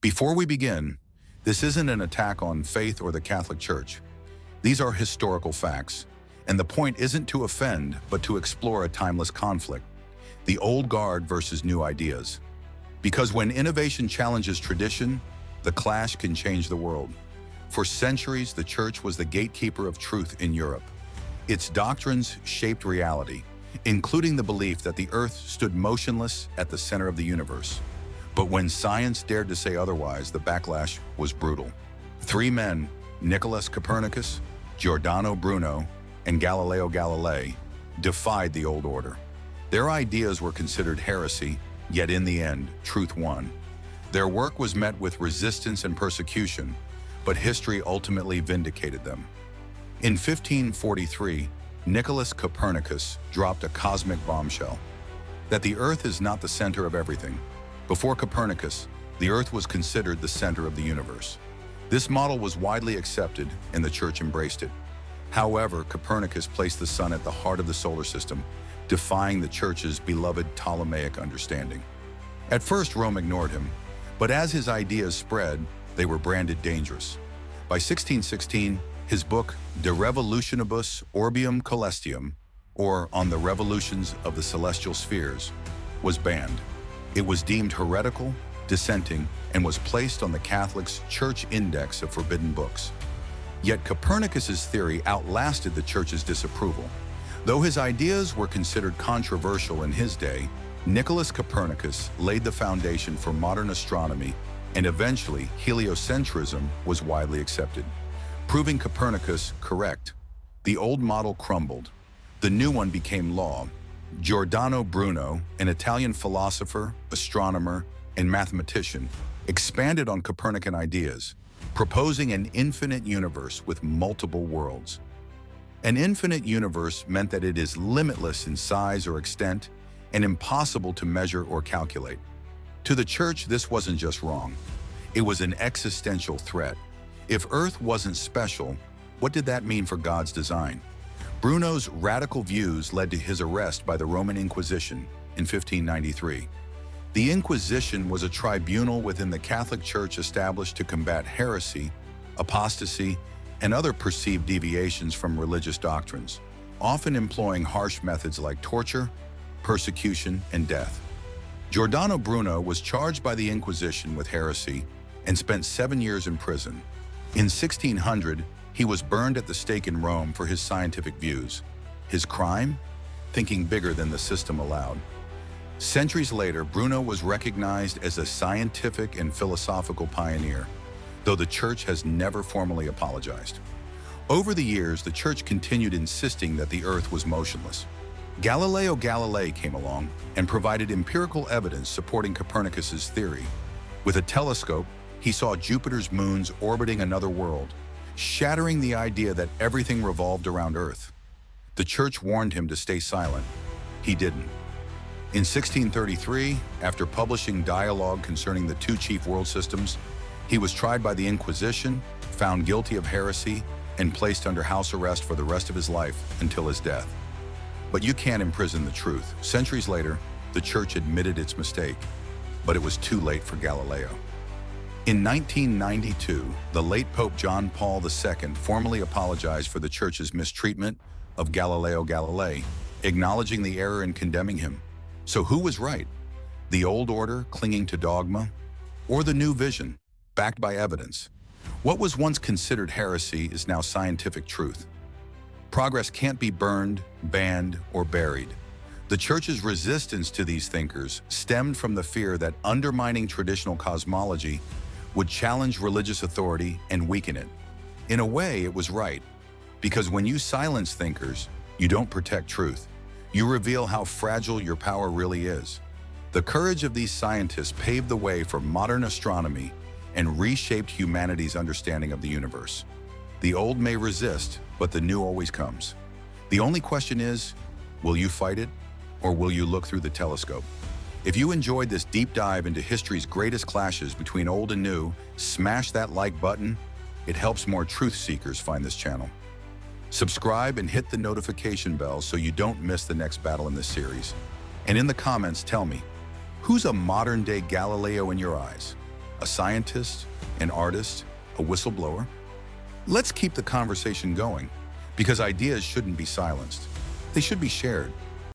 Before we begin, this isn't an attack on faith or the Catholic Church. These are historical facts, and the point isn't to offend, but to explore a timeless conflict, the old guard versus new ideas. Because when innovation challenges tradition, the clash can change the world. For centuries, the Church was the gatekeeper of truth in Europe. Its doctrines shaped reality, including the belief that the Earth stood motionless at the center of the universe. But when science dared to say otherwise, the backlash was brutal. Three men, Nicholas Copernicus, Giordano Bruno, and Galileo Galilei, defied the old order. Their ideas were considered heresy, yet in the end, truth won. Their work was met with resistance and persecution, but history ultimately vindicated them. In 1543, Nicholas Copernicus dropped a cosmic bombshell, that the Earth is not the center of everything. Before Copernicus, the Earth was considered the center of the universe. This model was widely accepted, and the Church embraced it. However, Copernicus placed the sun at the heart of the solar system, defying the Church's beloved Ptolemaic understanding. At first, Rome ignored him, but as his ideas spread, they were branded dangerous. By 1616, his book, De Revolutionibus Orbium Coelestium, or On the Revolutions of the Celestial Spheres, was banned. It was deemed heretical, dissenting, and was placed on the Catholic's Church Index of Forbidden Books. Yet Copernicus's theory outlasted the Church's disapproval. Though his ideas were considered controversial in his day, Nicholas Copernicus laid the foundation for modern astronomy, and eventually heliocentrism was widely accepted. Proving Copernicus correct, the old model crumbled. The new one became law. Giordano Bruno, an Italian philosopher, astronomer, and mathematician, expanded on Copernican ideas, proposing an infinite universe with multiple worlds. An infinite universe meant that it is limitless in size or extent and impossible to measure or calculate. To the Church, this wasn't just wrong. It was an existential threat. If Earth wasn't special, what did that mean for God's design? Bruno's radical views led to his arrest by the Roman Inquisition in 1593. The Inquisition was a tribunal within the Catholic Church established to combat heresy, apostasy, and other perceived deviations from religious doctrines, often employing harsh methods like torture, persecution, and death. Giordano Bruno was charged by the Inquisition with heresy and spent 7 years in prison. In 1600, he was burned at the stake in Rome for his scientific views. His crime? Thinking bigger than the system allowed. Centuries later, Bruno was recognized as a scientific and philosophical pioneer, though the Church has never formally apologized. Over the years, the Church continued insisting that the Earth was motionless. Galileo Galilei came along and provided empirical evidence supporting Copernicus's theory. With a telescope, he saw Jupiter's moons orbiting another world, shattering the idea that everything revolved around Earth. The Church warned him to stay silent. He didn't. In 1633, after publishing dialogue concerning the two chief world systems, he was tried by the Inquisition, found guilty of heresy, and placed under house arrest for the rest of his life until his death. But you can't imprison the truth. Centuries later, the Church admitted its mistake, but it was too late for Galileo. In 1992, the late Pope John Paul II formally apologized for the Church's mistreatment of Galileo Galilei, acknowledging the error and condemning him. So who was right? The old order clinging to dogma, or the new vision, backed by evidence? What was once considered heresy is now scientific truth. Progress can't be burned, banned, or buried. The Church's resistance to these thinkers stemmed from the fear that undermining traditional cosmology would challenge religious authority and weaken it. In a way, it was right, because when you silence thinkers, you don't protect truth. You reveal how fragile your power really is. The courage of these scientists paved the way for modern astronomy and reshaped humanity's understanding of the universe. The old may resist, but the new always comes. The only question is, will you fight it, or will you look through the telescope? If you enjoyed this deep dive into history's greatest clashes between old and new, smash that like button. It helps more truth seekers find this channel. Subscribe and hit the notification bell so you don't miss the next battle in this series. And in the comments, tell me, who's a modern-day Galileo in your eyes? a scientist, an artist, a whistleblower? Let's keep the conversation going, because ideas shouldn't be silenced. They should be shared.